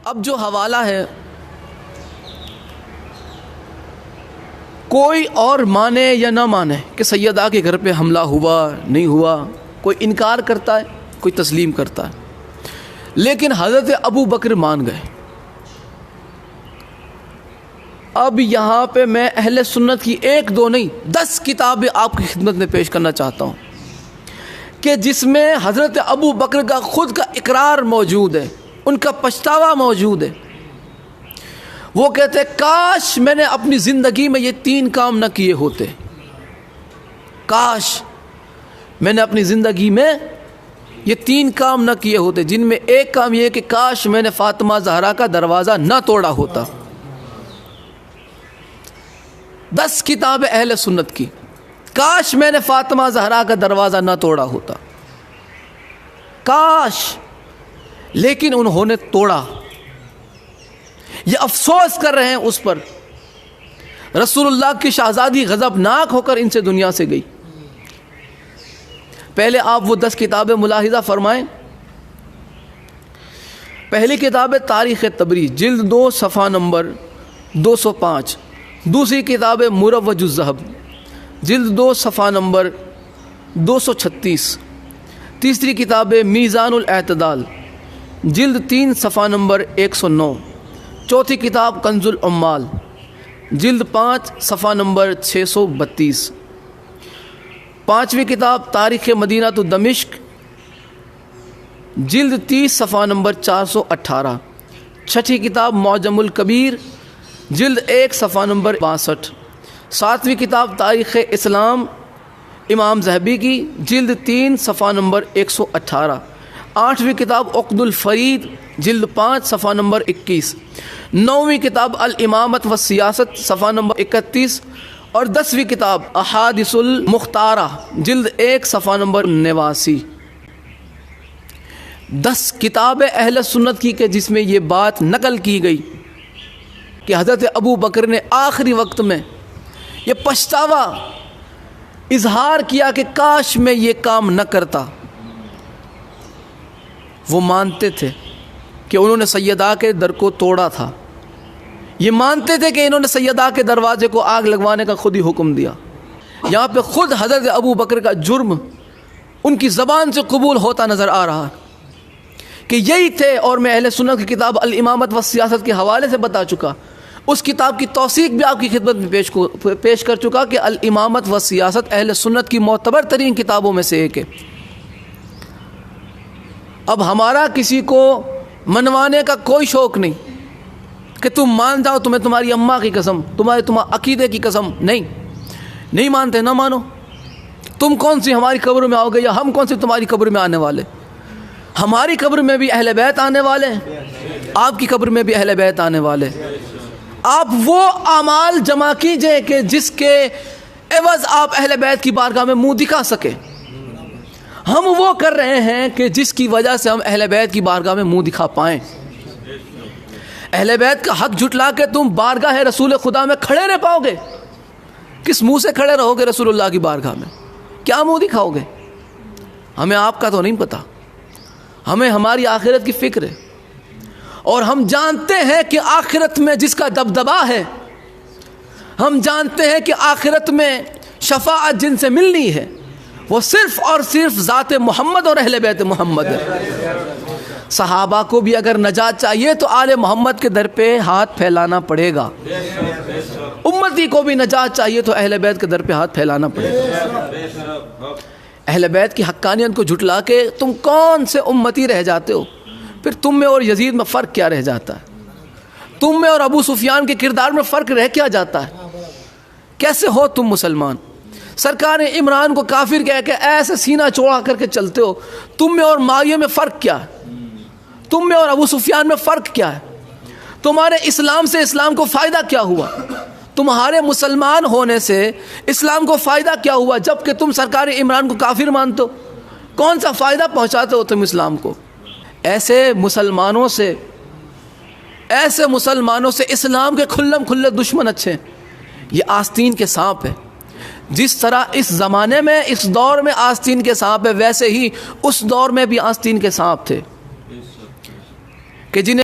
अब जो हवाला है, कोई और माने या ना माने कि सैयदा के घर पे हमला हुआ नहीं हुआ, कोई इनकार करता है, कोई तस्लीम करता है, लेकिन हज़रत अबू बकर मान गए। अब यहाँ पे मैं अहले सुन्नत की 1 2 नहीं 10 किताबें आपकी खिदमत में पेश करना चाहता हूँ कि जिसमें हज़रत अबू बकर का ख़ुद का इकरार मौजूद है, उनका पछतावा मौजूद है। वो कहते हैं काश मैंने अपनी ज़िंदगी में ये 3 काम न किए होते, काश मैंने अपनी ज़िंदगी में ये 3 काम न किए होते, जिनमें एक काम ये कि काश मैंने फ़ातिमा ज़हरा का दरवाज़ा न तोड़ा होता। 10 किताबें अहले सुन्नत की, काश मैंने फ़ातिमा ज़हरा का दरवाज़ा न तोड़ा होता, काश, लेकिन उन्होंने तोड़ा। ये अफसोस कर रहे हैं उस पर। रसूलुल्लाह की शहज़ादी गज़बनाक होकर इनसे दुनिया से गई। पहले आप वो 10 किताबें मुलाहिज़ा फरमाएं। पहली किताब है तारीख़ तबरी, जिल्द 2 सफ़ा नंबर 205। दूसरी किताब है मुरव्वजुज़्ज़हब, जिल्द 2 सफ़ा नंबर 236। तीसरी किताब है मीज़ानुल एतदाल, जिल्द 3 सफ़ा नंबर 109। चौथी किताब कंजुल उम्माल, जिल्द 5 सफ़ा नंबर 632। पाँचवीं किताब तारीख़ मदीना तो दमिश्क, जिल्द 30 सफ़ा नंबर 418। छठी किताब मौजमुल कबीर, जिल्द 1 सफ़ा नंबर 62। सातवीं किताब तारीख़ इस्लाम इमाम ज़हबी की, जिल्द 3 सफ़ा नंबर 118। आठवीं किताब उक़दुल फ़रीद, जिल्द 5 सफ़ा नंबर 21। नौवीं किताब अल इमामत व सियासत, सफ़ा नंबर 31। और 10वीं किताब अहादिसुल मुख्तारा, जिल्द 1 सफ़ा नंबर 89। 10 किताबें अहले सुन्नत की के जिसमें ये बात नकल की गई कि हज़रत अबू बकर ने आखिरी वक्त में ये पछतावा इजहार किया कि काश मैं ये काम न करता। वो मानते थे कि उन्होंने सैयदा के दर को तोड़ा था, ये मानते थे कि इन्होंने सैयदा के दरवाजे को आग लगवाने का खुद ही हुक्म दिया। यहाँ पे ख़ुद हज़रत अबू बकर का जुर्म उनकी ज़बान से कबूल होता नज़र आ रहा कि यही थे। और मैं अहले सुन्नत की किताब अल इमामत व सियासत के हवाले से बता चुका, उस किताब की तौसीक भी आपकी खिदमत में पेश कर चुका कि अल इमामत व सियासत अहले सुन्नत की मोतबर तरीन किताबों में से एक है। अब हमारा किसी को मनवाने का कोई शौक़ नहीं कि तुम मान जाओ, तुम्हें तुम्हारी अम्मा की कसम, तुम्हारे अकीदे की कसम, नहीं मानते ना मानो। तुम कौन सी हमारी कब्र में आओगे या हम कौन सी तुम्हारी कब्र में आने वाले। हमारी कब्र में भी अहले बैत आने वाले हैं, आपकी कब्र में भी अहले बैत आने वाले। आप वो अमाल जमा कीजिए कि जिसके एवज़ आप अहले बैत की बारगाह में मुँह दिखा सके। हम वो कर रहे हैं कि जिसकी वजह से हम अहले बैत की बारगाह में मुँह दिखा पाएँ। अहले बैत का हक जुटला के तुम बारगाह रसूल खुदा में खड़े रह पाओगे? किस मुंह से खड़े रहोगे रसूलुल्लाह की बारगाह में? क्या मुंह दिखाओगे? हमें आपका तो नहीं पता, हमें हमारी आखिरत की फ़िक्र है। और हम जानते हैं कि आखिरत में जिसका दबदबा है, हम जानते हैं कि आखिरत में शफाअत जिनसे मिलनी है वो सिर्फ़ और सिर्फ ज़ात मोहम्मद और अहले बैत मोहम्मद है। सहाबा को भी अगर नजात चाहिए तो आले मोहम्मद के दर पे हाथ फैलाना पड़ेगा। उम्मती को भी नजात चाहिए तो अहले बैत के दर पे हाथ फैलाना पड़ेगा। अहले बैत की हक्कानियत को झुटला के तुम कौन से उम्मती रह जाते हो? फिर तुम में और यजीद में फ़र्क क्या रह जाता है? तुम में और अबू सुफियान के किरदार में फ़र्क रह क्या जाता है? कैसे हो तुम मुसलमान? सरकार ने इमरान को काफिर कह के ऐसे सीना चौड़ा करके चलते हो। तुम में और माविया में फ़र्क क्या है? तुम में और अबू सुफियान में फ़र्क क्या है? तुम्हारे इस्लाम से इस्लाम को फ़ायदा क्या हुआ? तुम्हारे मुसलमान होने से इस्लाम को फ़ायदा क्या हुआ जबकि तुम सरकार इमरान को काफिर मानते हो? कौन सा फ़ायदा पहुँचाते हो तुम इस्लाम को? ऐसे मुसलमानों से इस्लाम के खुल्ले दुश्मन अच्छे हैं। ये आस्तीन के सांप है। जिस तरह इस ज़माने में इस दौर में आस्तीन के सांप है, वैसे ही उस दौर में भी आस्तीन के सांप थे कि जिन्हें